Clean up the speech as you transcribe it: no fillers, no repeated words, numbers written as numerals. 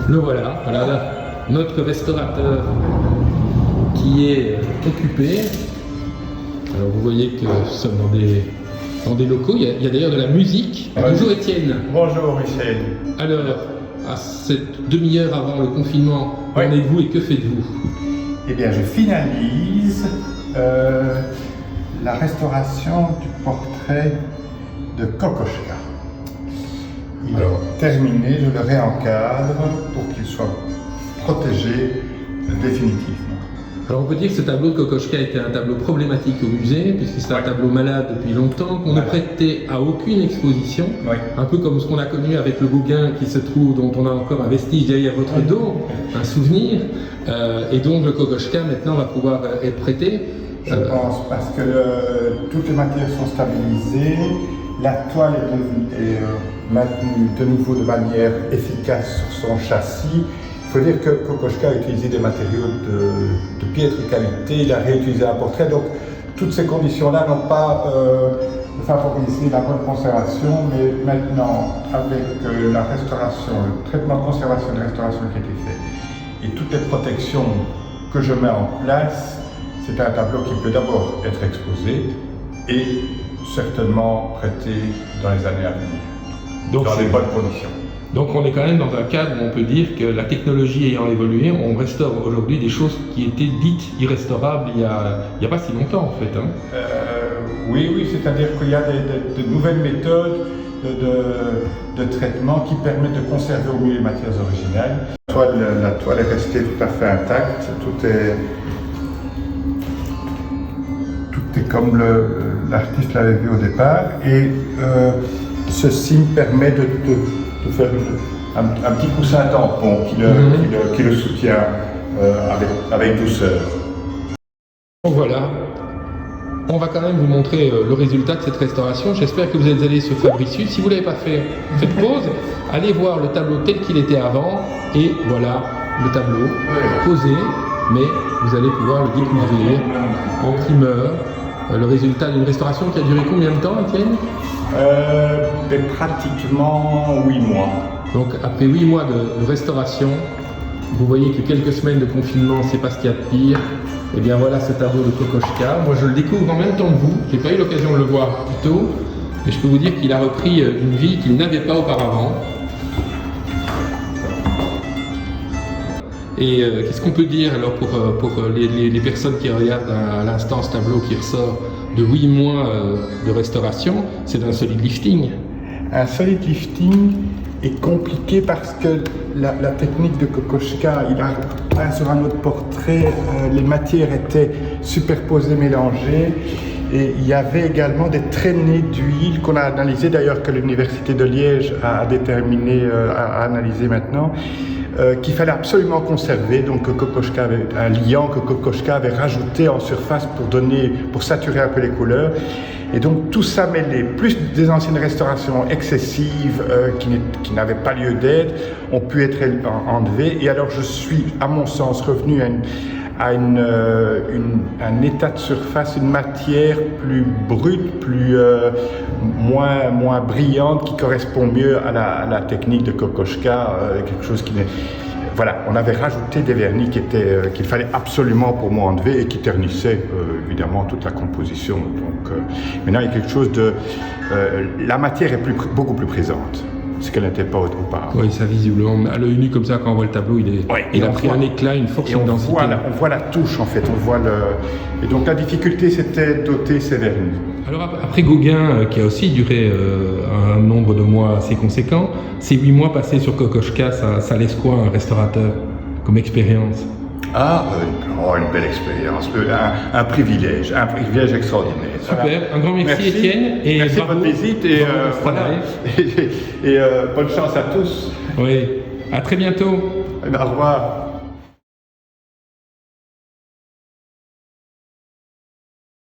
Le voilà, voilà là, notre restaurateur qui est occupé. Alors vous voyez que nous sommes dans des locaux, il y a d'ailleurs de la musique. Ouais. Bonjour Étienne. Bonjour Michel. Alors, à cette demi-heure avant le confinement, où Ouais. en êtes-vous et que faites-vous? Eh bien, je finalise la restauration du portrait de Kokoschka. Il est terminé, je le réencadre pour qu'il soit protégé définitivement. Alors on peut dire que ce tableau de Kokoschka était un tableau problématique au musée, puisque c'est un tableau malade depuis longtemps, qu'on ne prêtait à aucune exposition, un peu comme ce qu'on a connu avec le Gauguin qui se trouve, dont on a encore un vestige derrière votre dos, un souvenir, et donc le Kokoschka maintenant va pouvoir être prêté. Je pense, parce que toutes les matières sont stabilisées, la toile est maintenue de nouveau de manière efficace sur son châssis. Il faut dire que Kokoschka a utilisé des matériaux de piètre qualité, il a réutilisé un portrait, donc toutes ces conditions-là n'ont pas favorisé la bonne conservation, mais maintenant, avec la restauration, le traitement de conservation et de restauration qui a été fait, et toutes les protections que je mets en place, c'est un tableau qui peut d'abord être exposé et certainement prêté dans les années à venir, Donc dans les bonnes conditions. Donc on est quand même dans un cadre où on peut dire que la technologie ayant évolué, on restaure aujourd'hui des choses qui étaient dites irrestaurables il y a pas si longtemps en fait. Hein. Oui, c'est-à-dire qu'il y a de nouvelles méthodes de traitement qui permettent de conserver au mieux les matières originales. La toile est restée tout à fait intacte, tout est comme l'artiste l'avait vu au départ, et ceci me permet de faire un petit coussin tampon qui le soutient avec douceur. Donc voilà, on va quand même vous montrer le résultat de cette restauration. J'espère que vous êtes allé sur Fabricius. Si vous ne l'avez pas fait, faites pause, allez voir le tableau tel qu'il était avant, et voilà le tableau posé, mais vous allez pouvoir le découvrir en primeur. Le résultat d'une restauration qui a duré combien de temps, Étienne? Pratiquement 8 mois. Donc après 8 mois de restauration, vous voyez que quelques semaines de confinement, c'est pas ce qu'il y a de pire. Et bien voilà ce tableau de Kokoschka. Moi je le découvre en même temps que vous. J'ai pas eu l'occasion de le voir plus tôt, mais je peux vous dire qu'il a repris une vie qu'il n'avait pas auparavant. Et qu'est-ce qu'on peut dire alors pour les personnes qui regardent à l'instant ce tableau qui ressort de 8 mois de restauration? C'est un solid lifting. Un solid lifting est compliqué parce que la technique de Kokoschka, il a peint sur un autre portrait, les matières étaient superposées, mélangées, et il y avait également des traînées d'huile qu'on a analysées, d'ailleurs que l'Université de Liège a déterminé, a analysé maintenant, qu'il fallait absolument conserver, donc que Kokoschka avait un liant que Kokoschka avait rajouté en surface pour saturer un peu les couleurs. Et donc tout ça mêlé, plus des anciennes restaurations excessives qui n'avaient pas lieu d'être, ont pu être enlevées. Et alors je suis, à mon sens, revenu à un état de surface, une matière plus brute, moins brillante, qui correspond mieux à la technique de Kokoschka, quelque chose qui n'est... Voilà, on avait rajouté des vernis qu'il fallait absolument pour moi enlever et qui ternissaient évidemment toute la composition. Donc maintenant il y a quelque chose de... la matière est beaucoup plus présente, ce qu'elle n'était pas auparavant. Oui, ça visiblement, à l'œil nu comme ça, quand on voit le tableau, il a pris un éclat, une force, une densité. On voit la touche en fait, et donc la difficulté c'était d'ôter ces vernis. Alors après Gauguin, qui a aussi duré un nombre de mois assez conséquent, ces 8 mois passés sur Kokoschka, ça laisse quoi un restaurateur comme expérience? Une belle expérience, un privilège extraordinaire. Super, voilà. Un grand merci Étienne. Et merci de votre visite et bonne chance à tous. Oui, à très bientôt. Au revoir.